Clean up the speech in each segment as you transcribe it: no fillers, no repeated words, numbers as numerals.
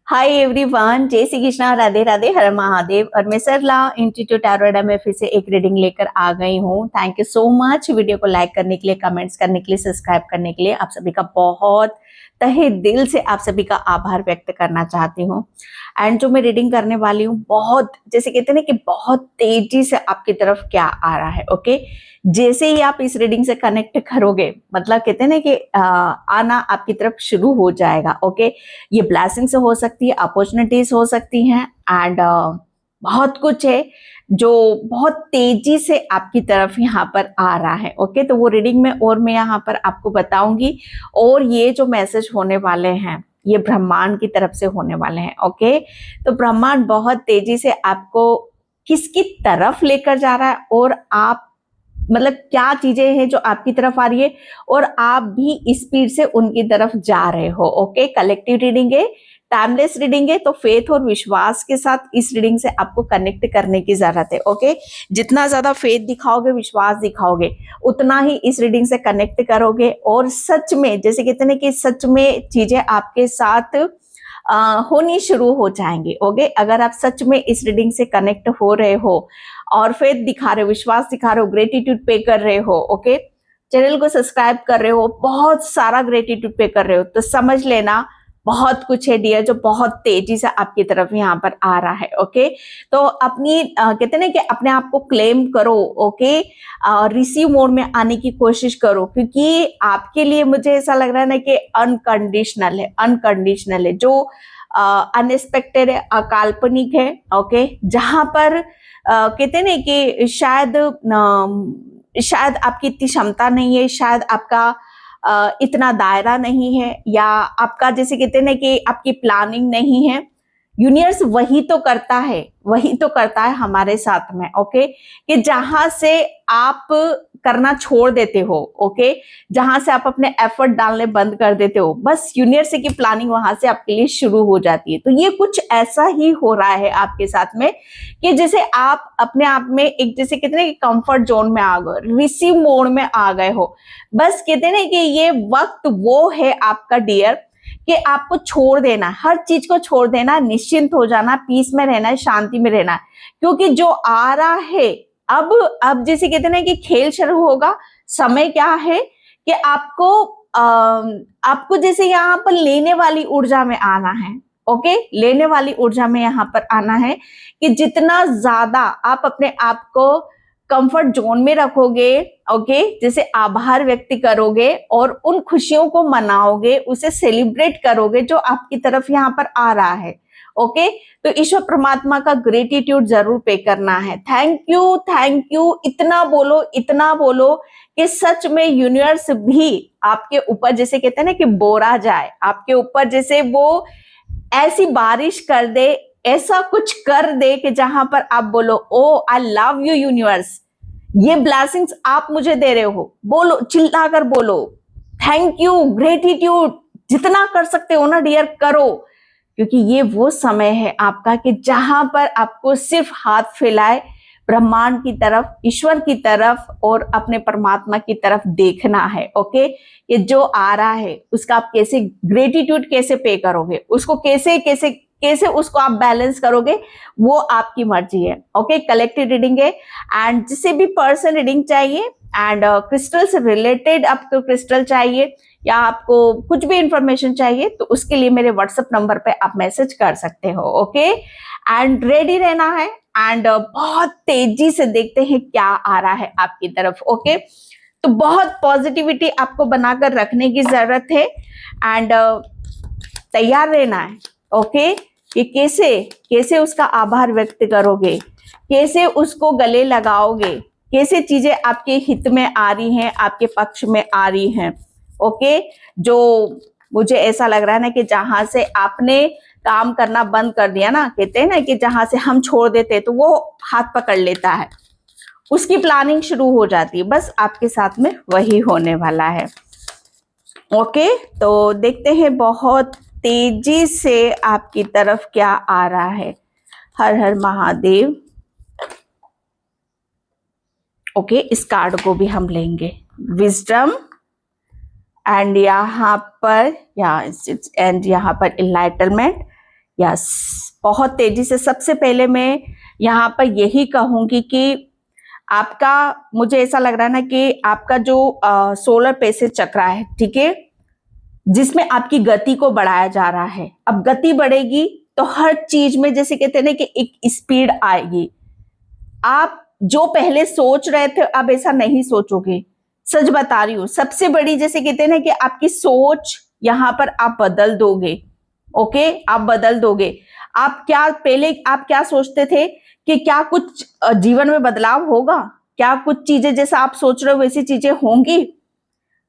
Hi everyone, जय श्री कृष्णा, राधे राधे, हर महादेव। और मैं सरला इंस्टीट्यूट टैरोट में फिर से एक रीडिंग लेकर आ गई हूँ। Thank you so much video को लाइक करने के लिए, कमेंट्स करने के लिए, सब्सक्राइब करने के लिए। आप सभी का बहुत तहे दिल से आप सभी का आभार व्यक्त करना चाहती हूँ। एंड जो मैं रीडिंग करने वाली हूँ, बहुत जैसे कहते हैं ना कि बहुत तेजी से आपकी तरफ क्या आ रहा है। ओके, जैसे ही आप इस रीडिंग से कनेक्ट करोगे, मतलब कहते हैं ना कि आना आपकी तरफ शुरू हो जाएगा। ओके, ये ब्लेसिंग्स हो सकती है, अपॉर्चुनिटीज हो सकती हैं, एंड बहुत कुछ है जो बहुत तेजी से आपकी तरफ यहाँ पर आ रहा है। ओके, तो वो रीडिंग में और मैं यहाँ पर आपको बताऊंगी। और ये जो मैसेज होने वाले हैं, ये ब्रह्मांड की तरफ से होने वाले हैं। ओके, तो ब्रह्मांड बहुत तेजी से आपको किसकी तरफ लेकर जा रहा है, और आप मतलब क्या चीजें हैं जो आपकी तरफ आ रही है, और आप भी स्पीड से उनकी तरफ जा रहे हो। ओके, कलेक्टिव रीडिंग है, टाइमलेस रीडिंग है, तो फेथ और विश्वास के साथ इस रीडिंग से आपको कनेक्ट करने की जरूरत है। ओके, जितना ज्यादा फेथ दिखाओगे, विश्वास दिखाओगे, उतना ही इस रीडिंग से कनेक्ट करोगे। और सच में, जैसे कहते हैं कि सच में चीजें आपके साथ होनी शुरू हो जाएंगे। ओके, अगर आप सच में इस रीडिंग से कनेक्ट हो रहे हो और फेथ दिखा रहे हो, विश्वास दिखा रहे हो, ग्रेटिट्यूड पे कर रहे हो, ओके, चैनल को सब्सक्राइब कर रहे हो, बहुत सारा ग्रेटिट्यूड पे कर रहे हो, तो समझ लेना बहुत कुछ है डियर, जो बहुत तेजी से आपकी तरफ यहाँ पर आ रहा है। ओके, तो अपनी कहते हैं ना कि अपने आप को क्लेम करो। ओके, रिसीव मोड में आने की कोशिश करो, क्योंकि आपके लिए मुझे ऐसा लग रहा है ना कि अनकंडीशनल है, अनकंडीशनल है, जो अनएक्सपेक्टेड है, अकाल्पनिक है। ओके, जहां पर कहते हैं ना कि शायद आपकी इतनी क्षमता नहीं है, शायद आपका इतना दायरा नहीं है, या आपका जैसे कहते हैं ना कि आपकी प्लानिंग नहीं है। यूनिवर्स वही तो करता है, वही तो करता है हमारे साथ में। ओके, कि जहां से आप करना छोड़ देते हो, ओके, जहां से आप अपने एफर्ट डालने बंद कर देते हो, बस यूनिवर्स की प्लानिंग वहां से आपके लिए शुरू हो जाती है। तो ये कुछ ऐसा ही हो रहा है आपके साथ में, कि जैसे आप अपने आप में एक जैसे कहते हैं कि कंफर्ट जोन में आ गए, रिसीव मोड में आ गए हो। बस कहते हैं ना कि ये वक्त वो है आपका डियर, कि आपको छोड़ देना, हर चीज को छोड़ देना, निश्चिंत हो जाना, पीस में रहना है, शांति में रहना है। क्योंकि जो आ रहा है अब जैसे कहते हैं ना कि खेल शुरू होगा। समय क्या है कि आपको जैसे यहाँ पर लेने वाली ऊर्जा में आना है। ओके, लेने वाली ऊर्जा में यहाँ पर आना है, कि जितना ज्यादा आप अपने आप को कंफर्ट जोन में रखोगे, ओके, जैसे आभार व्यक्त करोगे और उन खुशियों को मनाओगे, उसे सेलिब्रेट करोगे जो आपकी तरफ यहाँ पर आ रहा है। ओके, तो ईश्वर परमात्मा का ग्रेटिट्यूड जरूर पे करना है। थैंक यू, इतना बोलो कि सच में यूनिवर्स भी आपके ऊपर जैसे कहते हैं ना कि बोरा जाए, आपके ऊपर जैसे वो ऐसी बारिश कर दे, ऐसा कुछ कर दे कि जहां पर आप बोलो, ओ आई लव यू यूनिवर्स, ये ब्लेसिंग्स आप मुझे दे रहे हो। बोलो, चिल्लाकर बोलो, थैंक यू, ग्रेटिट्यूड, जितना कर सकते हो ना डियर करो, क्योंकि ये वो समय है आपका कि जहां पर आपको सिर्फ हाथ फैलाए ब्रह्मांड की तरफ, ईश्वर की तरफ और अपने परमात्मा की तरफ देखना है। ओके, ये जो आ रहा है उसका आप कैसे ग्रेटिट्यूड कैसे पे करोगे, उसको कैसे उसको आप बैलेंस करोगे, वो आपकी मर्जी है। ओके, कलेक्टिव रीडिंग है, एंड जिसे भी पर्सन रीडिंग चाहिए एंड क्रिस्टल से रिलेटेड आपको क्रिस्टल चाहिए, या आपको कुछ भी इंफॉर्मेशन चाहिए, तो उसके लिए मेरे व्हाट्सएप नंबर पे आप मैसेज कर सकते हो। ओके, एंड रेडी रहना है, एंड बहुत तेजी से देखते हैं क्या आ रहा है आपकी तरफ। ओके, तो बहुत पॉजिटिविटी आपको बनाकर रखने की जरूरत है, एंड तैयार रहना है। ओके, कि कैसे उसका आभार व्यक्त करोगे, कैसे उसको गले लगाओगे, कैसे चीजें आपके हित में आ रही हैं, आपके पक्ष में आ रही हैं। ओके, जो मुझे ऐसा लग रहा है ना कि जहां से आपने काम करना बंद कर दिया ना, कहते हैं ना कि जहां से हम छोड़ देते तो वो हाथ पकड़ लेता है, उसकी प्लानिंग शुरू हो जाती है। बस आपके साथ में वही होने वाला है। ओके, तो देखते हैं बहुत तेजी से आपकी तरफ क्या आ रहा है। हर हर महादेव। ओके, इस कार्ड को भी हम लेंगे, विजडम, एंड यहाँ पर एंड यहाँ पर एनलाइटनमेंट, यस, बहुत तेजी से। सबसे पहले मैं यहाँ पर यही कहूंगी कि आपका, मुझे ऐसा लग रहा है ना कि आपका जो सोलर प्लेक्सस चक्र है, ठीक है, जिसमें आपकी गति को बढ़ाया जा रहा है। अब गति बढ़ेगी तो हर चीज में जैसे कहते हैं ना कि एक स्पीड आएगी। आप जो पहले सोच रहे थे अब ऐसा नहीं सोचोगे, सच बता रही हूँ। सबसे बड़ी जैसे कहते हैं ना कि आपकी सोच यहाँ पर आप बदल दोगे। ओके, आप बदल दोगे। आप क्या पहले आप क्या सोचते थे कि क्या कुछ जीवन में बदलाव होगा, क्या कुछ चीजें जैसा आप सोच रहे हो वैसी चीजें होंगी,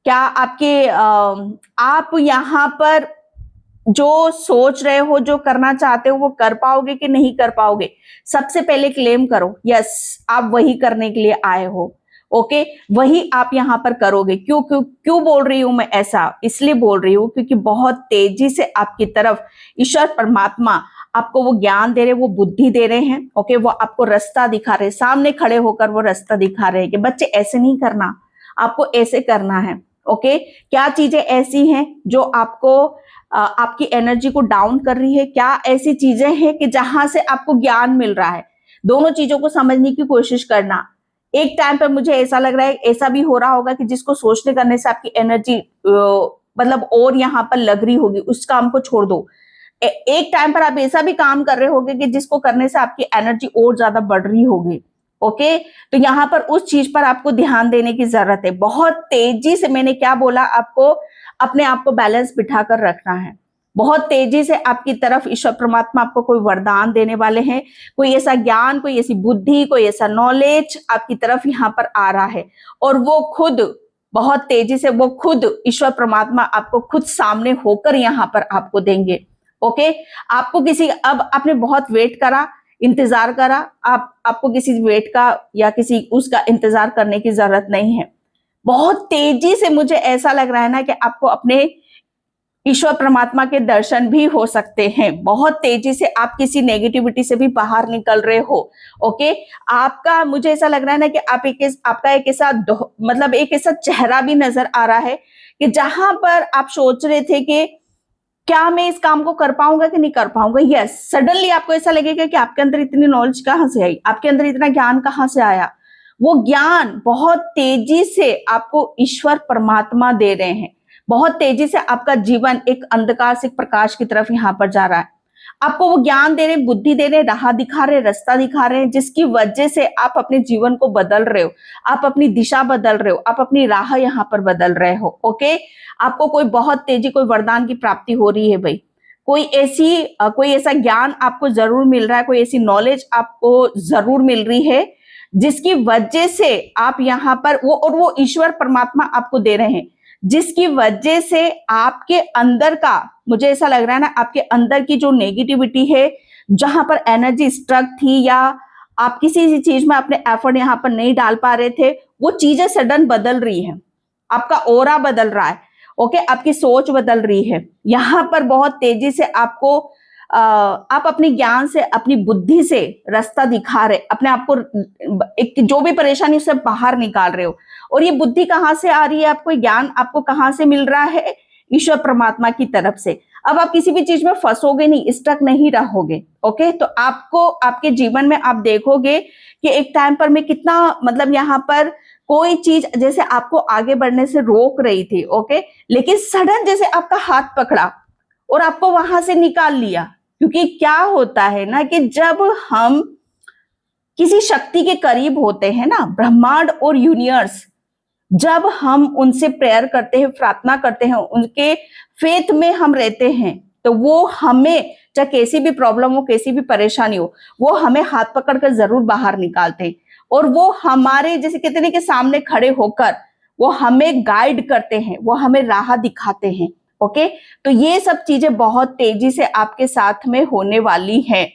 क्या आपके आप यहाँ पर जो सोच रहे हो, जो करना चाहते हो वो कर पाओगे कि नहीं कर पाओगे। सबसे पहले क्लेम करो, यस, आप वही करने के लिए आए हो। ओके, वही आप यहाँ पर करोगे। क्यों क्यों क्यों बोल रही हूं मैं ऐसा? इसलिए बोल रही हूँ क्योंकि बहुत तेजी से आपकी तरफ ईश्वर परमात्मा आपको वो ज्ञान दे रहे, वो बुद्धि दे रहे हैं। ओके, वो आपको रास्ता दिखा रहे, सामने खड़े होकर वो रास्ता दिखा रहे हैं कि बच्चे ऐसे नहीं करना, आपको ऐसे करना है। ओके, क्या चीजें ऐसी हैं जो आपको आपकी एनर्जी को डाउन कर रही है, क्या ऐसी चीजें हैं कि जहां से आपको ज्ञान मिल रहा है। दोनों चीजों को समझने की कोशिश करना। एक टाइम पर मुझे ऐसा लग रहा है, ऐसा भी हो रहा होगा कि जिसको सोचने करने से आपकी एनर्जी मतलब और यहाँ पर लग रही होगी, उस काम को छोड़ दो। एक टाइम पर आप ऐसा भी काम कर रहे होगे कि जिसको करने से आपकी एनर्जी और ज्यादा बढ़ रही होगी। ओके, तो यहाँ पर उस चीज पर आपको ध्यान देने की जरूरत है। बहुत तेजी से, मैंने क्या बोला, आपको अपने आप को बैलेंस बिठाकर रखना है। बहुत तेजी से आपकी तरफ ईश्वर परमात्मा आपको कोई वरदान देने वाले हैं, कोई ऐसा ज्ञान, कोई ऐसी बुद्धि, कोई ऐसा नॉलेज आपकी तरफ यहाँ पर आ रहा है। और वो खुद बहुत तेजी से, वो खुद ईश्वर परमात्मा आपको खुद सामने होकर यहाँ पर आपको देंगे। ओके, आपको किसी, अब आपने बहुत वेट करा, इंतजार करा, आपको किसी वेट का या किसी उसका इंतजार करने की जरूरत नहीं है। बहुत तेजी से मुझे ऐसा लग रहा है ना कि आपको अपने ईश्वर परमात्मा के दर्शन भी हो सकते हैं। बहुत तेजी से आप किसी नेगेटिविटी से भी बाहर निकल रहे हो। ओके, आपका, मुझे ऐसा लग रहा है ना कि आपका एक ऐसा मतलब एक ऐसा चेहरा भी नजर आ रहा है कि जहां पर आप सोच रहे थे कि क्या मैं इस काम को कर पाऊंगा कि नहीं कर पाऊंगा। यस, सडनली आपको ऐसा लगेगा कि आपके अंदर इतनी नॉलेज कहां से आई, आपके अंदर इतना ज्ञान कहां से आया। वो ज्ञान बहुत तेजी से आपको ईश्वर परमात्मा दे रहे हैं। बहुत तेजी से आपका जीवन एक अंधकार से प्रकाश की तरफ यहाँ पर जा रहा है। आपको वो ज्ञान दे रहे, बुद्धि दे रहे, राह दिखा रहे, रास्ता दिखा रहे हैं, जिसकी वजह से आप अपने जीवन को बदल रहे हो, आप अपनी दिशा बदल रहे हो, आप अपनी राह यहाँ पर बदल रहे हो। ओके, आपको कोई बहुत तेजी, कोई वरदान की प्राप्ति हो रही है भाई। कोई ऐसा ज्ञान आपको जरूर मिल रहा है, कोई ऐसी नॉलेज आपको जरूर मिल रही है, जिसकी वजह से आप यहाँ पर वो ईश्वर परमात्मा आपको दे रहे हैं, जिसकी वजह से आपके अंदर का, मुझे ऐसा लग रहा है ना, आपके अंदर की जो नेगेटिविटी है, जहां पर एनर्जी स्ट्रक थी या आप किसी चीज में अपने एफर्ट यहाँ पर नहीं डाल पा रहे थे, वो चीजें सडन बदल रही है। आपका ओरा बदल रहा है। ओके, आपकी सोच बदल रही है। यहाँ पर बहुत तेजी से आपको आप अपने ज्ञान से, अपनी बुद्धि से रास्ता दिखा रहे, अपने आप को एक जो भी परेशानी उससे बाहर निकाल रहे हो। और ये बुद्धि कहाँ से आ रही है, आपको ज्ञान आपको कहाँ से मिल रहा है? ईश्वर परमात्मा की तरफ से। अब आप किसी भी चीज में फंसोगे नहीं, स्टक नहीं रहोगे। ओके, तो आपको आपके जीवन में आप देखोगे कि एक टाइम पर मैं कितना, मतलब यहाँ पर कोई चीज जैसे आपको आगे बढ़ने से रोक रही थी। ओके, लेकिन सडन जैसे आपका हाथ पकड़ा और आपको वहां से निकाल लिया। क्योंकि क्या होता है ना कि जब हम किसी शक्ति के करीब होते हैं ना, ब्रह्मांड और यूनिवर्स, जब हम उनसे प्रेयर करते हैं, प्रार्थना करते हैं, उनके फेथ में हम रहते हैं, तो वो हमें, चाहे कैसी भी प्रॉब्लम हो, कैसी भी परेशानी हो, वो हमें हाथ पकड़कर जरूर बाहर निकालते हैं। और वो हमारे, जैसे कहते हैं कि सामने खड़े होकर वो हमें गाइड करते हैं, वो हमें राह दिखाते हैं। ओके, तो ये सब चीजें बहुत तेजी से आपके साथ में होने वाली हैं।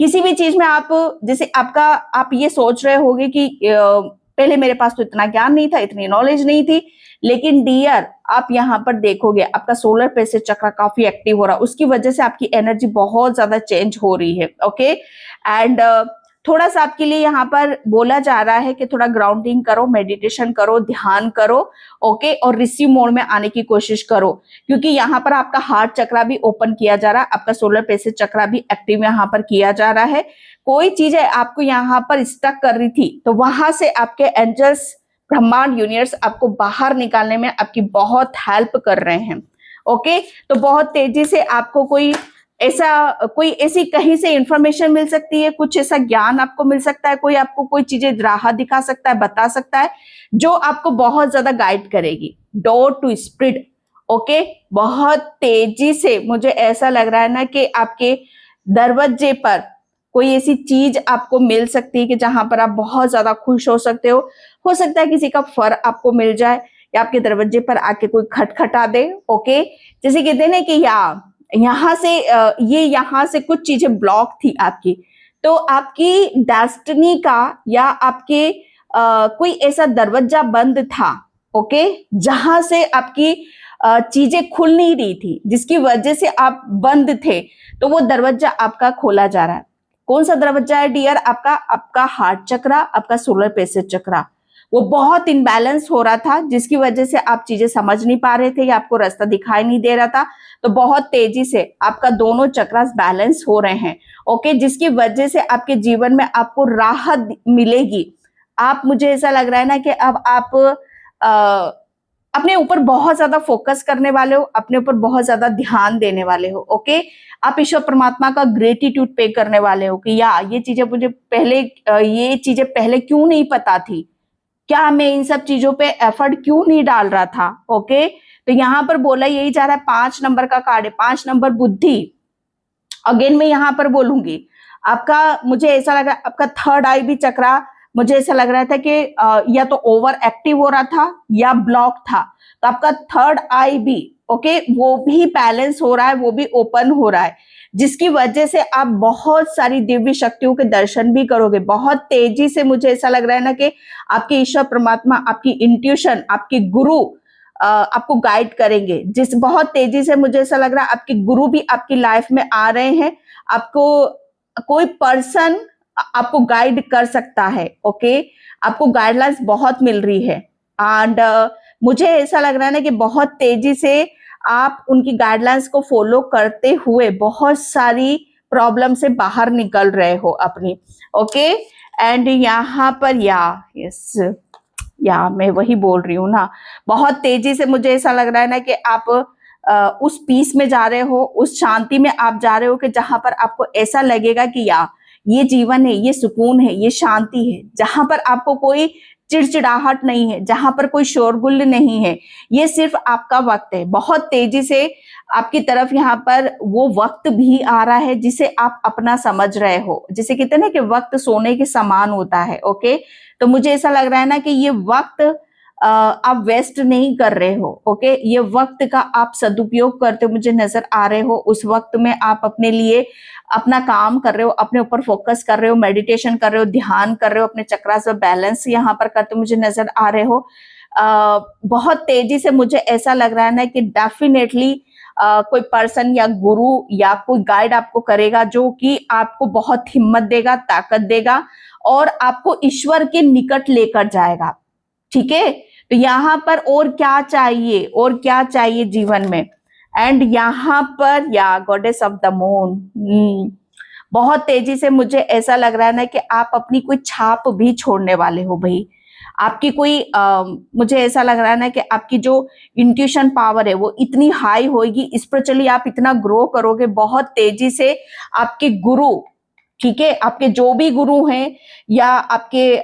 किसी भी चीज में आप, जैसे आप ये सोच रहे होगे कि पहले मेरे पास तो इतना ज्ञान नहीं था, इतनी नॉलेज नहीं थी, लेकिन डियर आप यहाँ पर देखोगे आपका सोलर प्लेक्सस चक्र काफी एक्टिव हो रहा है। उसकी वजह से आपकी एनर्जी बहुत ज्यादा चेंज हो रही है। ओके, एंड थोड़ा सा आपके लिए यहाँ पर बोला जा रहा है कि थोड़ा ग्राउंडिंग करो, मेडिटेशन करो, ध्यान करो, ओके, और रिसीव मोड में आने की कोशिश करो, क्योंकि यहाँ पर आपका हार्ट चक्रा भी ओपन किया जा रहा है, आपका सोलर प्लेक्सस चक्रा भी एक्टिव यहाँ पर किया जा रहा है। कोई चीजें आपको यहाँ पर स्टक कर रही थी तो वहां से आपके एंजल्स, ब्रह्मांड, यूनिवर्स आपको बाहर निकालने में आपकी बहुत हेल्प कर रहे हैं। ओके, तो बहुत तेजी से आपको कोई ऐसी कहीं से इंफॉर्मेशन मिल सकती है, कुछ ऐसा ज्ञान आपको मिल सकता है, कोई आपको कोई चीजें राह दिखा सकता है, बता सकता है, जो आपको बहुत ज्यादा गाइड करेगी। डोर टू स्प्रिड, ओके, बहुत तेजी से मुझे ऐसा लग रहा है ना कि आपके दरवाजे पर कोई ऐसी चीज आपको मिल सकती है कि जहां पर आप बहुत ज्यादा खुश हो सकते हो सकता है किसी का फर आपको मिल जाए या आपके दरवाजे पर आके कोई खटखटा दे। ओके, जैसे कहते हैं ना कि यहाँ से कुछ चीजें ब्लॉक थी आपकी, तो आपकी डेस्टिनी का या आपके कोई ऐसा दरवाजा बंद था, ओके, जहां से आपकी चीजें खुल नहीं रही थी, जिसकी वजह से आप बंद थे, तो वो दरवाजा आपका खोला जा रहा है। कौन सा दरवाजा है डियर? आपका हार्ट चक्रा, आपका सोलर प्लेक्सस चक्रा। वो बहुत इनबैलेंस हो रहा था, जिसकी वजह से आप चीजें समझ नहीं पा रहे थे या आपको रास्ता दिखाई नहीं दे रहा था, तो बहुत तेजी से आपका दोनों चक्रास बैलेंस हो रहे हैं। ओके, जिसकी वजह से आपके जीवन में आपको राहत मिलेगी। मुझे ऐसा लग रहा है ना कि अब आप अपने ऊपर बहुत ज्यादा फोकस करने वाले हो, अपने ऊपर बहुत ज्यादा ध्यान देने वाले हो। ओके, आप ईश्वर परमात्मा का ग्रेटिट्यूड पे करने वाले हो कि ये चीजें पहले क्यों नहीं पता थी, क्या मैं इन सब चीजों पे एफर्ट क्यों नहीं डाल रहा था। ओके, तो यहाँ पर बोला यही जा रहा है, 5 नंबर का कार्ड है, 5 नंबर बुद्धि। अगेन मैं यहाँ पर बोलूंगी, मुझे ऐसा लग रहा है आपका थर्ड आई भी चक्रा, मुझे ऐसा लग रहा था कि या तो ओवर एक्टिव हो रहा था या ब्लॉक था, तो आपका थर्ड आई भी, ओके, वो भी बैलेंस हो रहा है, वो भी ओपन हो रहा है, जिसकी वजह से आप बहुत सारी दिव्य शक्तियों के दर्शन भी करोगे। बहुत तेजी से मुझे ऐसा लग रहा है ना कि आपके ईश्वर परमात्मा, आपकी इंट्यूशन, आपके गुरु आपको गाइड करेंगे। बहुत तेजी से मुझे ऐसा लग रहा है आपके गुरु भी आपकी लाइफ में आ रहे हैं। आपको कोई पर्सन आपको गाइड कर सकता है। ओके, आपको गाइडलाइंस बहुत मिल रही है एंड मुझे ऐसा लग रहा है ना कि बहुत तेजी से आप उनकी गाइडलाइंस को फॉलो करते हुए बहुत सारी प्रॉब्लम से बाहर निकल रहे हो अपनी। ओके, एंड यहाँ पर मैं वही बोल रही हूँ ना, बहुत तेजी से मुझे ऐसा लग रहा है ना कि आप उस पीस में जा रहे हो, उस शांति में आप जा रहे हो कि जहां पर आपको ऐसा लगेगा कि ये जीवन है, ये सुकून है, ये शांति है, जहां पर आपको कोई चिड़चिड़ाहट नहीं है, जहां पर कोई शोरगुल नहीं है, ये सिर्फ आपका वक्त है। बहुत तेजी से आपकी तरफ यहाँ पर वो वक्त भी आ रहा है जिसे आप अपना समझ रहे हो, जिसे कहते हैं ना कि वक्त सोने के समान होता है। ओके, तो मुझे ऐसा लग रहा है ना कि ये वक्त आप वेस्ट नहीं कर रहे हो। ओके, ये वक्त का आप सदुपयोग करते मुझे नजर आ रहे हो। उस वक्त में आप अपने लिए अपना काम कर रहे हो, अपने ऊपर फोकस कर रहे हो, मेडिटेशन कर रहे हो, ध्यान कर रहे हो, अपने चक्रा से बैलेंस यहाँ पर करते मुझे नजर आ रहे हो। बहुत तेजी से मुझे ऐसा लग रहा है ना कि डेफिनेटली कोई पर्सन या गुरु या कोई गाइड आपको करेगा, जो कि आपको बहुत हिम्मत देगा, ताकत देगा और आपको ईश्वर के निकट लेकर जाएगा। ठीक है, तो यहाँ पर और क्या चाहिए जीवन में। एंड यहाँ पर गॉडेस ऑफ द मून, बहुत तेजी से मुझे ऐसा लग रहा है ना कि आप अपनी कोई छाप भी छोड़ने वाले हो भाई। आपकी कोई मुझे ऐसा लग रहा है ना कि आपकी जो इंट्यूशन पावर है वो इतनी हाई होगी, स्पिरिचुअली आप इतना ग्रो करोगे बहुत तेजी से। आपके गुरु, ठीक है, आपके जो भी गुरु हैं या आपके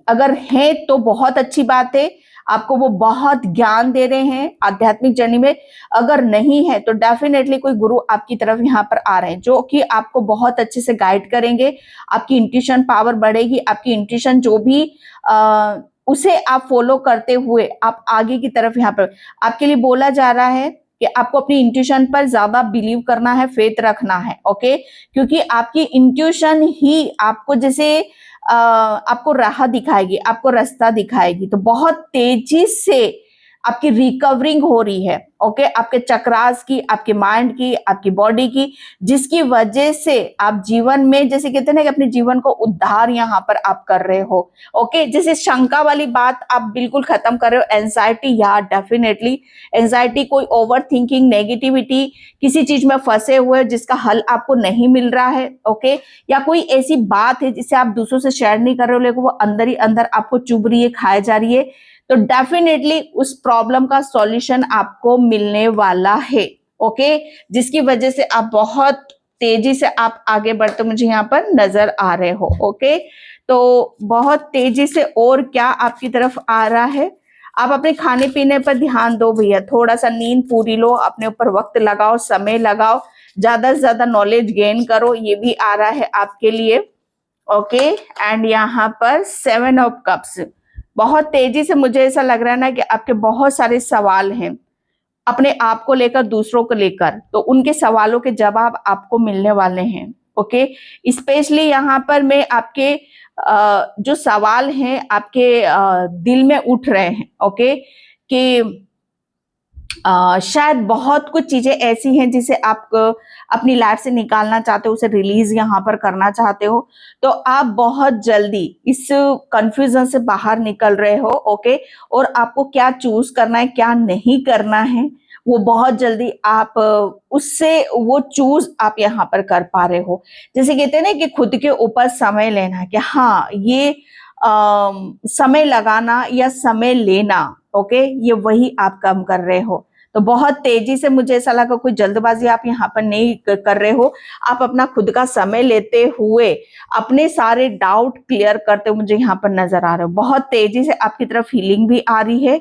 अगर हैं तो बहुत अच्छी बात है, आपको वो बहुत ज्ञान दे रहे हैं आध्यात्मिक जर्नी में। अगर नहीं है तो डेफिनेटली कोई गुरु आपकी तरफ यहाँ पर आ रहे हैं, जो कि आपको बहुत अच्छे से गाइड करेंगे। आपकी इंट्यूशन पावर बढ़ेगी, आपकी इंट्यूशन जो भी उसे आप फॉलो करते हुए आप आगे की तरफ यहाँ पर आपके लिए बोला जा रहा है कि आपको अपनी इंट्यूशन पर ज्यादा बिलीव करना है, फेथ रखना है। ओके, क्योंकि आपकी इंट्यूशन ही आपको आपको राह दिखाएगी, आपको रास्ता दिखाएगी। तो बहुत तेजी से आपकी रिकवरिंग हो रही है, ओके, आपके चक्रास की, आपके माइंड की, आपकी बॉडी की, जिसकी वजह से आप जीवन में, जैसे कहते हैं ना कि अपने जीवन को उद्धार यहाँ पर आप कर रहे हो, ओके। जैसे शंका वाली बात आप बिल्कुल खत्म कर रहे हो, एंजाइटी, या डेफिनेटली एंजाइटी, कोई ओवर थिंकिंग, नेगेटिविटी, किसी चीज में फंसे हुए जिसका हल आपको नहीं मिल रहा है, ओके, या कोई ऐसी बात है जिसे आप दूसरों से शेयर नहीं कर रहे हो लेकिन वो अंदर ही अंदर आपको चुभ रही है, खाए जा रही है, तो डेफिनेटली उस प्रॉब्लम का सॉल्यूशन आपको मिलने वाला है, ओके, जिसकी वजह से आप बहुत तेजी से आप आगे बढ़ते मुझे यहाँ पर नजर आ रहे हो, ओके। तो बहुत तेजी से और क्या आपकी तरफ आ रहा है, आप अपने खाने पीने पर ध्यान दो भैया, थोड़ा सा नींद पूरी लो, अपने ऊपर वक्त लगाओ, समय लगाओ, ज्यादा से ज्यादा नॉलेज गेन करो, ये भी आ रहा है आपके लिए, ओके। एंड यहाँ पर 7 ऑफ कप्स, बहुत तेजी से मुझे ऐसा लग रहा है ना कि आपके बहुत सारे सवाल हैं अपने आप को लेकर, दूसरों को लेकर, तो उनके सवालों के जवाब आपको मिलने वाले हैं, ओके। स्पेशली यहाँ पर मैं आपके जो सवाल हैं आपके दिल में उठ रहे हैं, ओके, कि शायद बहुत कुछ चीजें ऐसी हैं जिसे आप अपनी लाइफ से निकालना चाहते हो, उसे रिलीज यहाँ पर करना चाहते हो, तो आप बहुत जल्दी इस कंफ्यूजन से बाहर निकल रहे हो, ओके। और आपको क्या चूज करना है, क्या नहीं करना है, वो बहुत जल्दी आप उससे वो चूज आप यहाँ पर कर पा रहे हो। जैसे कहते हैं ना कि खुद के ऊपर समय लेना, कि हाँ ये समय लगाना या समय लेना, ओके, ये वही आप काम कर रहे हो। तो बहुत तेजी से मुझे ऐसा लगा, कोई जल्दबाजी आप यहाँ पर नहीं कर रहे हो, आप अपना खुद का समय लेते हुए अपने सारे डाउट क्लियर करते हुए मुझे यहाँ पर नजर आ रहे हो। बहुत तेजी से आपकी तरफ हीलिंग भी आ रही है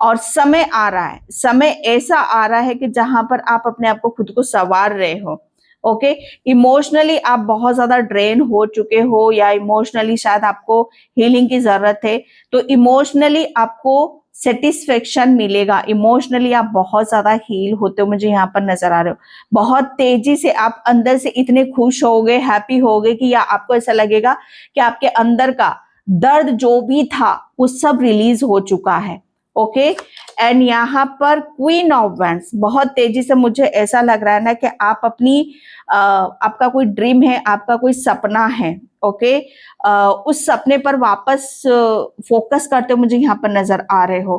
और समय आ रहा है, समय ऐसा आ रहा है कि जहां पर आप अपने आप को खुद को संवार रहे हो, ओके। इमोशनली आप बहुत ज्यादा ड्रेन हो चुके हो या इमोशनली शायद आपको हीलिंग की जरूरत है, तो इमोशनली आपको सेटिस्फेक्शन मिलेगा, इमोशनली आप बहुत ज्यादा हील होते हो मुझे यहाँ पर नजर आ रहे हो। बहुत तेजी से आप अंदर से इतने खुश हो गए, हैप्पी हो गए कि या आपको ऐसा लगेगा कि आपके अंदर का दर्द जो भी था वो सब रिलीज हो चुका है, ओके। एंड यहाँ पर क्वीन ऑफ वैंड्स, बहुत तेजी से मुझे ऐसा लग रहा है ना कि आप अपनी आपका कोई ड्रीम है, आपका कोई सपना है, ओके, उस सपने पर वापस फोकस करते हुए मुझे यहाँ पर नजर आ रहे हो,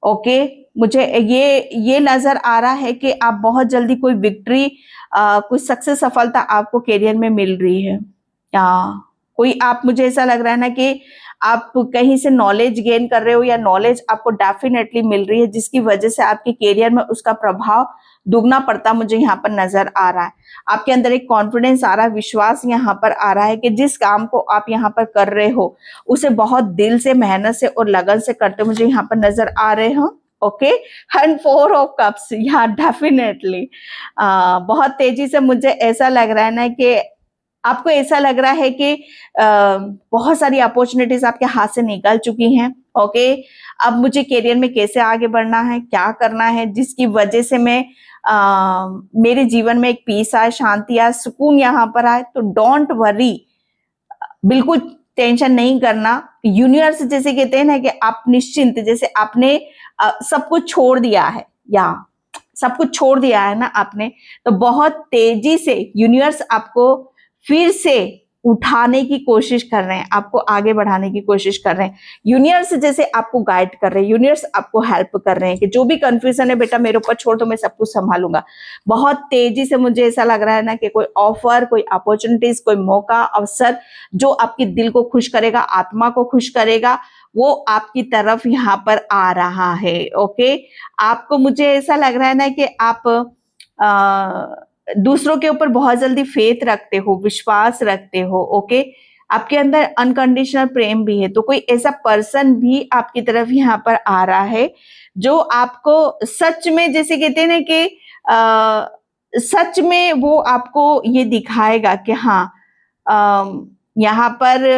ओके। मुझे ये नजर आ रहा है कि आप बहुत जल्दी कोई विक्ट्री, कोई सक्सेस, सफलता आपको करियर में मिल रही है, या कोई आप, मुझे ऐसा लग रहा है ना कि आप कहीं से नॉलेज गेन कर रहे हो या नॉलेज आपको डेफिनेटली मिल रही है, जिसकी वजह से आपके करियर में उसका प्रभाव दुगना पड़ता मुझे यहाँ पर नजर आ रहा है। आपके अंदर एक कॉन्फिडेंस आ रहा है, विश्वास यहाँ पर आ रहा है कि जिस काम को आप यहाँ पर कर रहे हो उसे बहुत दिल से, मेहनत से और लगन से करते मुझे यहाँ पर नजर आ रहे हो, ओके। एंड 4 ऑफ कप्स, यहाँ डेफिनेटली बहुत तेजी से मुझे ऐसा लग रहा है ना कि आपको ऐसा लग रहा है कि बहुत सारी अपॉर्चुनिटीज आपके हाथ से निकल चुकी हैं, ओके। अब मुझे करियर में कैसे आगे बढ़ना है, क्या करना है, जिसकी वजह से मैं मेरे जीवन में एक पीस आए, शांति आए, सुकून यहाँ पर आए, तो डोंट वरी, बिल्कुल टेंशन नहीं करना। यूनिवर्स जैसे कहते हैं ना कि आप निश्चिंत, जैसे आपने सब कुछ छोड़ दिया है, या सब कुछ छोड़ दिया है ना आपने, तो बहुत तेजी से यूनिवर्स आपको फिर से उठाने की कोशिश कर रहे हैं, आपको आगे बढ़ाने की कोशिश कर रहे हैं। यूनिवर्स जैसे आपको गाइड कर रहे हैं, यूनिवर्स आपको हेल्प कर रहे हैं कि जो भी कंफ्यूजन है बेटा मेरे ऊपर छोड़ दो, मैं सब कुछ संभालूंगा। बहुत तेजी से मुझे ऐसा लग रहा है ना कि कोई ऑफर, कोई अपॉर्चुनिटीज, कोई मौका, अवसर जो आपके दिल को खुश करेगा, आत्मा को खुश करेगा, वो आपकी तरफ यहाँ पर आ रहा है, ओके। आपको, मुझे ऐसा लग रहा है ना कि आप दूसरों के ऊपर बहुत जल्दी फेथ रखते हो, विश्वास रखते हो, ओके। आपके अंदर अनकंडीशनल प्रेम भी है, तो कोई ऐसा पर्सन भी आपकी तरफ यहाँ पर आ रहा है जो आपको सच में, जैसे कहते हैं ना कि सच में वो आपको ये दिखाएगा कि हाँ यहाँ पर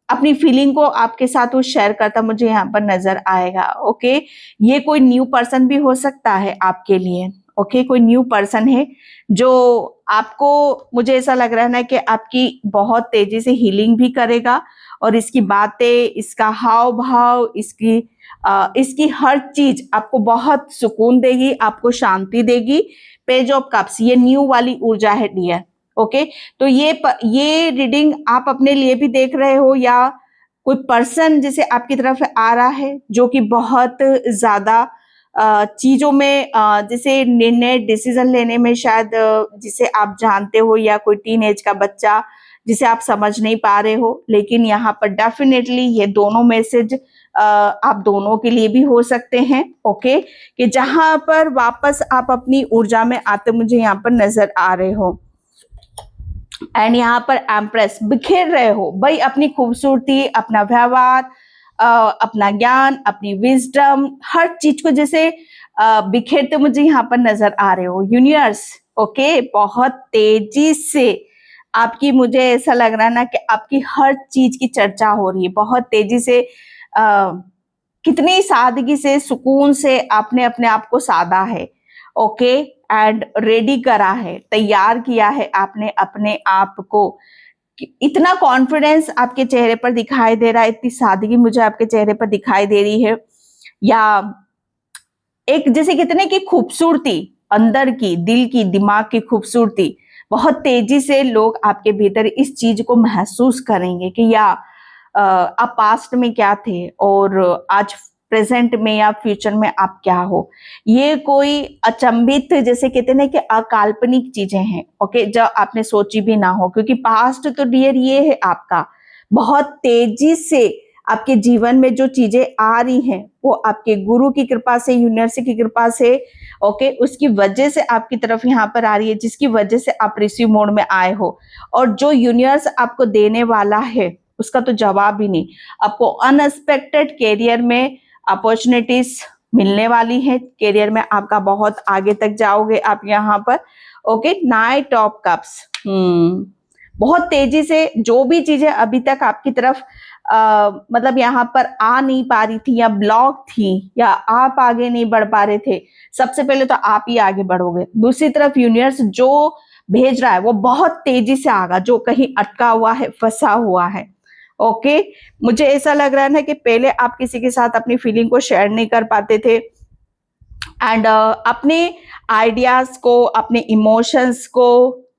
अपनी फीलिंग को आपके साथ वो शेयर करता मुझे यहाँ पर नजर आएगा, ओके। ये कोई न्यू पर्सन भी हो सकता है आपके लिए, ओके। कोई न्यू पर्सन है जो आपको, मुझे ऐसा लग रहा है ना कि आपकी बहुत तेजी से हीलिंग भी करेगा, और इसकी बातें, इसका हाव भाव, इसकी इसकी हर चीज आपको बहुत सुकून देगी, आपको शांति देगी। पेज ऑफ कप्स, ये न्यू वाली ऊर्जा है डियर। ओके, तो ये रीडिंग आप अपने लिए भी देख रहे हो या कोई पर्सन जिसे आपकी तरफ आ रहा है जो कि बहुत ज्यादा चीजों में जैसे निर्णय डिसीजन लेने में शायद जिसे आप जानते हो, या कोई टीन एज का बच्चा जिसे आप समझ नहीं पा रहे हो, लेकिन यहाँ पर डेफिनेटली ये दोनों मैसेज आप दोनों के लिए भी हो सकते हैं। ओके, कि जहां पर वापस आप अपनी ऊर्जा में आते मुझे यहाँ पर नजर आ रहे हो। एंड यहाँ पर एम्प्रेस बिखेर रहे हो भाई अपनी खूबसूरती, अपना व्यवहार, अपना ज्ञान, अपनी विजडम, हर चीज को जैसे बिखेरते मुझे यहाँ पर नजर आ रहे हो यूनिवर्स। ओके, बहुत तेजी से आपकी, मुझे ऐसा लग रहा है ना कि आपकी हर चीज की चर्चा हो रही है बहुत तेजी से। कितनी सादगी से, सुकून से आपने अपने आप को साधा है। ओके, एंड रेडी करा है, तैयार किया है आपने अपने आप को। इतना कॉन्फिडेंस आपके चेहरे पर दिखाई दे रहा है, इतनी सादगी मुझे आपके चेहरे पर दिखाई दे रही है, या एक जैसे कितने की खूबसूरती, अंदर की, दिल की, दिमाग की खूबसूरती, बहुत तेजी से लोग आपके भीतर इस चीज को महसूस करेंगे कि या आप पास्ट में क्या थे और आज प्रेजेंट में या फ्यूचर में आप क्या हो। ये कोई अचंभित, जैसे कहते हैं कि अकाल्पनिक चीजें हैं। ओके, जो आपने सोची भी ना हो, क्योंकि पास्ट तो डियर ये है आपका, बहुत तेजी से आपके जीवन में जो चीजें आ रही हैं वो आपके गुरु की कृपा से, यूनिवर्स की कृपा से, ओके, उसकी वजह से आपकी तरफ यहाँ पर आ रही है, जिसकी वजह से आप रिसीव मोड में आए हो। और जो यूनिवर्स आपको देने वाला है उसका तो जवाब ही नहीं। आपको अनएक्सपेक्टेड कैरियर में अपॉर्चुनिटीज मिलने वाली है, कैरियर में आपका बहुत आगे तक जाओगे आप यहाँ पर। ओके, नाइट ऑफ कप्स, बहुत तेजी से जो भी चीजें अभी तक आपकी तरफ मतलब यहाँ पर आ नहीं पा रही थी या ब्लॉक थी या आप आगे नहीं बढ़ पा रहे थे, सबसे पहले तो आप ही आगे बढ़ोगे। दूसरी तरफ यूनिवर्स जो भेज रहा है वो बहुत तेजी से आगा, जो कहीं अटका हुआ है, फंसा हुआ है। ओके, मुझे ऐसा लग रहा है ना कि पहले आप किसी के साथ अपनी फीलिंग को शेयर नहीं कर पाते थे, एंड अपने आइडियाज को, अपने इमोशंस को,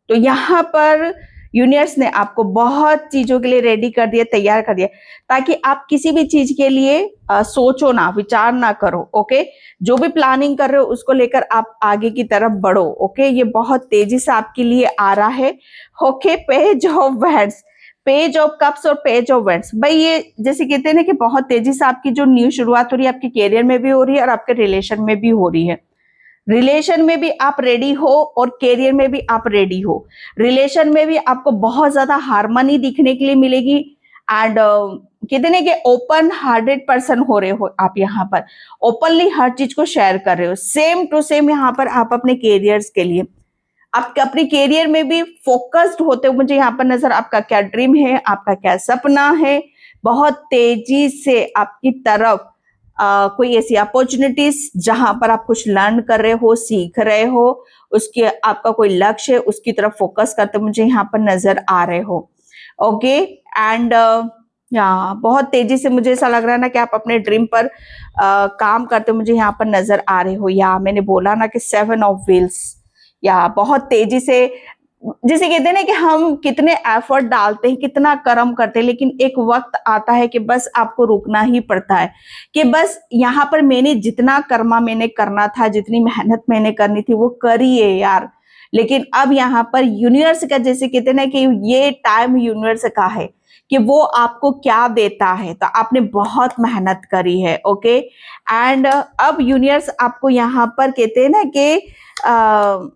तो यहाँ पर यूनिवर्स ने आपको बहुत चीजों के लिए रेडी कर दिया, तैयार कर दिया, ताकि आप किसी भी चीज के लिए सोचो ना, विचार ना करो। ओके, जो भी प्लानिंग कर रहे हो उसको लेकर आप आगे की तरफ बढ़ो। ओके, ये बहुत तेजी से आपके लिए आ रहा है। Okay, page of wands, page of cups और पेज ऑफ वैंड्स, भाई ये जैसे कहते हैं ना कि बहुत तेजी से आपकी जो न्यू शुरुआत हो रही है, आपके कैरियर में भी हो रही है और आपके रिलेशन में भी हो रही है। रिलेशन में भी आप रेडी हो और कैरियर में भी आप रेडी हो। रिलेशन में भी आपको बहुत ज्यादा हार्मनी दिखने के लिए मिलेगी, एंड कहते हैं कि ओपन हार्टेड पर्सन हो रहे हो आप, यहाँ पर ओपनली हर चीज को शेयर कर रहे हो। सेम टू सेम यहाँ पर आप अपने कैरियर्स के लिए, आप अपने कैरियर में भी फोकस्ड होते हो मुझे यहाँ पर नजर। आपका क्या ड्रीम है, आपका क्या सपना है, बहुत तेजी से आपकी तरफ कोई ऐसी अपॉर्चुनिटीज जहां पर आप कुछ लर्न कर रहे हो, सीख रहे हो, उसके आपका कोई लक्ष्य है, उसकी तरफ फोकस करते मुझे यहाँ पर नजर आ रहे हो। ओके, एंड बहुत तेजी से मुझे ऐसा लग रहा है ना कि आप अपने ड्रीम पर काम करते मुझे यहाँ पर नजर आ रहे हो। या मैंने बोला ना कि 7 ऑफ व्हील्स, या बहुत तेजी से, जिसे कहते हैं ना कि हम कितने एफर्ट डालते हैं, कितना कर्म करते हैं, लेकिन एक वक्त आता है कि बस आपको रुकना ही पड़ता है कि बस यहाँ पर मैंने जितना कर्मा मैंने करना था, जितनी मेहनत मैंने करनी थी वो करी है यार, लेकिन अब यहाँ पर यूनिवर्स का, जैसे कहते हैं ना कि ये टाइम यूनिवर्स का है कि वो आपको क्या देता है, तो आपने बहुत मेहनत करी है। ओके, एंड अब यूनिवर्स आपको यहाँ पर कहते हैं ना कि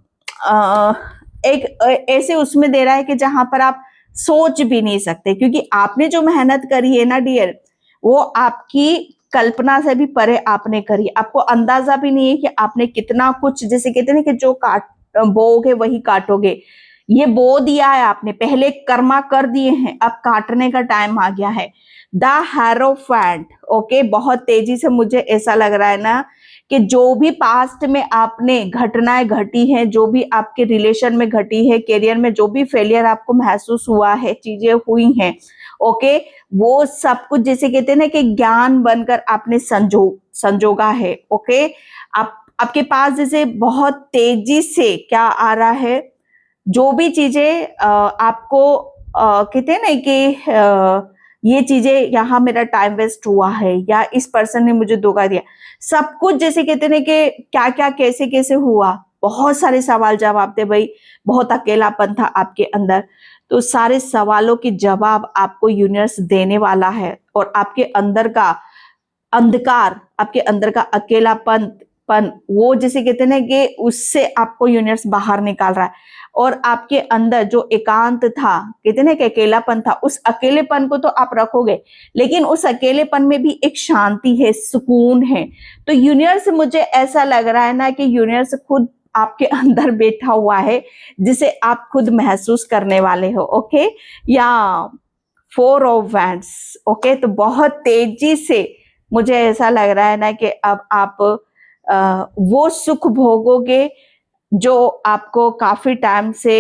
एक ऐसे उसमें दे रहा है कि जहां पर आप सोच भी नहीं सकते, क्योंकि आपने जो मेहनत करी है ना डियर, वो आपकी कल्पना से भी परे आपने करी। आपको अंदाजा भी नहीं है कि आपने कितना कुछ, जैसे कहते हैं ना कि जो बोओगे वही काटोगे, ये बो दिया है आपने, पहले कर्मा कर दिए हैं, अब काटने का टाइम आ गया है। द हेरोफेंट, ओके, बहुत तेजी से मुझे ऐसा लग रहा है ना कि जो भी पास्ट में आपने घटनाएं घटी हैं, जो भी आपके रिलेशन में घटी है, करियर में जो भी फेलियर आपको महसूस हुआ है, चीजें हुई हैं, ओके, वो सब कुछ जैसे कहते हैं ना कि ज्ञान बनकर आपने संजोगा है। ओके, आपके पास जैसे बहुत तेजी से क्या आ रहा है, जो भी चीजें आपको कहते हैं ना कि ये चीजें यहाँ मेरा टाइम वेस्ट हुआ है या इस पर्सन ने मुझे धोखा दिया, सब कुछ जैसे कहते हैं ना कि क्या क्या कैसे कैसे हुआ, बहुत सारे सवाल जवाब थे भाई, बहुत अकेलापन था आपके अंदर, तो सारे सवालों के जवाब आपको यूनिवर्स देने वाला है। और आपके अंदर का अंधकार, आपके अंदर का अकेलापन वो जैसे कहते हैं ना कि उससे आपको यूनिवर्स बाहर निकाल रहा है। और आपके अंदर जो एकांत था, कहते हैं ना कि अकेलापन था, उस अकेलेपन को तो आप रखोगे, लेकिन उस अकेलेपन में भी एक शांति है, सुकून है। तो यूनिवर्स, मुझे ऐसा लग रहा है ना कि यूनिवर्स खुद आपके अंदर बैठा हुआ है, जिसे आप खुद महसूस करने वाले हो। ओके, या 4 ऑफ वैंड्स। ओके, तो बहुत तेजी से मुझे ऐसा लग रहा है ना कि अब आप वो सुख भोगोगे जो आपको काफी टाइम से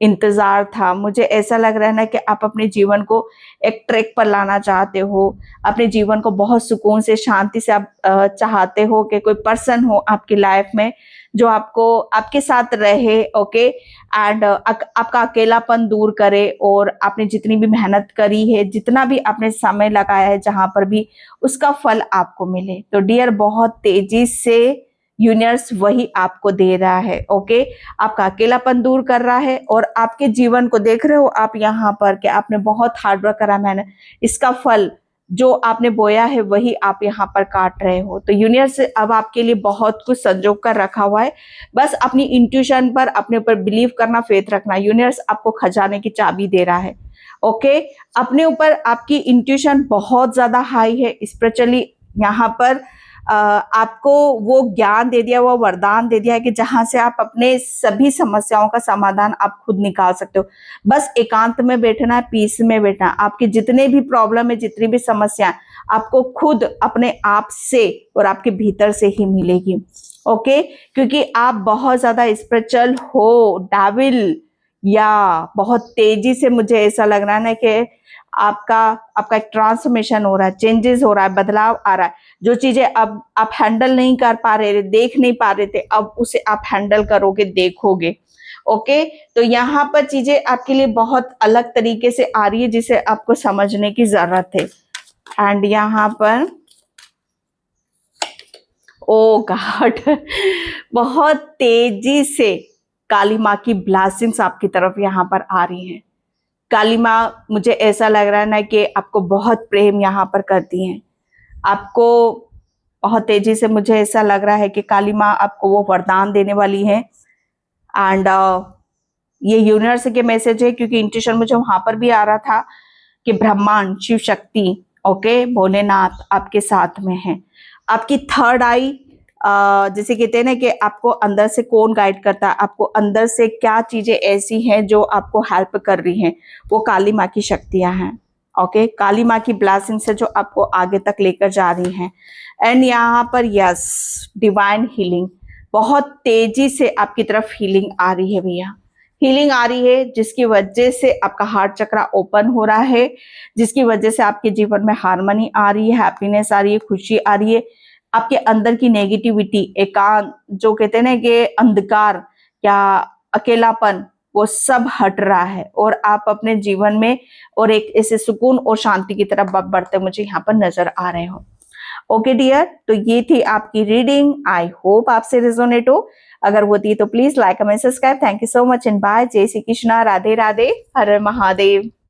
इंतजार था। मुझे ऐसा लग रहा है ना कि आप अपने जीवन को एक ट्रैक पर लाना चाहते हो, अपने जीवन को बहुत सुकून से, शांति से आप चाहते हो कि कोई पर्सन हो आपकी लाइफ में जो आपको आपके साथ रहे। ओके, एंड आपका अकेलापन दूर करे, और आपने जितनी भी मेहनत करी है, जितना भी आपने समय लगाया है, जहां पर भी उसका फल आपको मिले। तो डियर, बहुत तेजी से यूनिवर्स वही आपको दे रहा है। ओके, आपका अकेलापन दूर कर रहा है, और आपके जीवन को देख रहे हो आप यहाँ पर कि आपने बहुत हार्डवर्क करा, मैंने इसका फल जो आपने बोया है वही आप यहाँ पर काट रहे हो। तो यूनिवर्स अब आपके लिए बहुत कुछ संजो कर रखा हुआ है, बस अपनी इंट्यूशन पर, अपने ऊपर बिलीव करना, फेथ रखना। यूनिवर्स आपको खजाने की चाबी दे रहा है। ओके, अपने ऊपर आपकी इंट्यूशन बहुत ज्यादा हाई है, स्पिरिचुअली यहाँ पर आपको वो ज्ञान दे दिया, वो वरदान दे दिया है कि जहां से आप अपने सभी समस्याओं का समाधान आप खुद निकाल सकते हो। बस एकांत में बैठना है, पीस में बैठना। आपके जितने भी प्रॉब्लम है, जितनी भी समस्या, आपको खुद अपने आप से और आपके भीतर से ही मिलेगी। ओके, क्योंकि आप बहुत ज्यादा स्पिरिचुअल हो, डेविल, या बहुत तेजी से मुझे ऐसा लग रहा है ना कि आपका एक ट्रांसफॉर्मेशन हो रहा है, चेंजेस हो रहा है, बदलाव आ रहा है। जो चीजें अब आप हैंडल नहीं कर पा रहे थे, देख नहीं पा रहे थे, अब उसे आप हैंडल करोगे, देखोगे। ओके, तो यहाँ पर चीजें आपके लिए बहुत अलग तरीके से आ रही है, जिसे आपको समझने की जरूरत है। एंड यहाँ पर ओ गॉड बहुत तेजी से काली माँ की ब्लेसिंग्स आपकी तरफ यहाँ पर आ रही हैं। काली माँ, मुझे ऐसा लग रहा है ना कि आपको बहुत प्रेम यहाँ पर करती हैं। आपको बहुत तेजी से, मुझे ऐसा लग रहा है कि काली माँ आपको वो वरदान देने वाली है। एंड ये यूनिवर्स के मैसेज है, क्योंकि इंट्यूशन मुझे वहां पर भी आ रहा था कि ब्रह्मांड, शिव शक्ति, ओके, भोलेनाथ आपके साथ में है। आपकी थर्ड आई, जैसे कहते हैं ना कि आपको अंदर से कौन गाइड करता है, आपको अंदर से क्या चीजें ऐसी हैं जो आपको हेल्प कर रही हैं, वो काली माँ की शक्तियां हैं। ओके, काली माँ की ब्लेसिंग से जो आपको आगे तक लेकर जा रही हैं। एंड यहाँ पर यस, डिवाइन हीलिंग, बहुत तेजी से आपकी तरफ हीलिंग आ रही है भैया, हीलिंग आ रही है, जिसकी वजह से आपका हार्ट चक्रा ओपन हो रहा है, जिसकी वजह से आपके जीवन में हार्मनी आ रही है, हैप्पीनेस आ रही है, खुशी आ रही है। आपके अंदर की नेगेटिविटी, एकांत, जो कहते हैं ना कि अंधकार या अकेलापन, वो सब हट रहा है, और आप अपने जीवन में और एक ऐसे सुकून और शांति की तरफ बढ़ते मुझे यहाँ पर नजर आ रहे हो। ओके डियर, तो ये थी आपकी रीडिंग। आई होप आपसे रेजोनेट हो। अगर होती तो please like, comment, subscribe. Thank you so much and bye. जय श्री कृष्णा, राधे राधे, हर हर महादेव।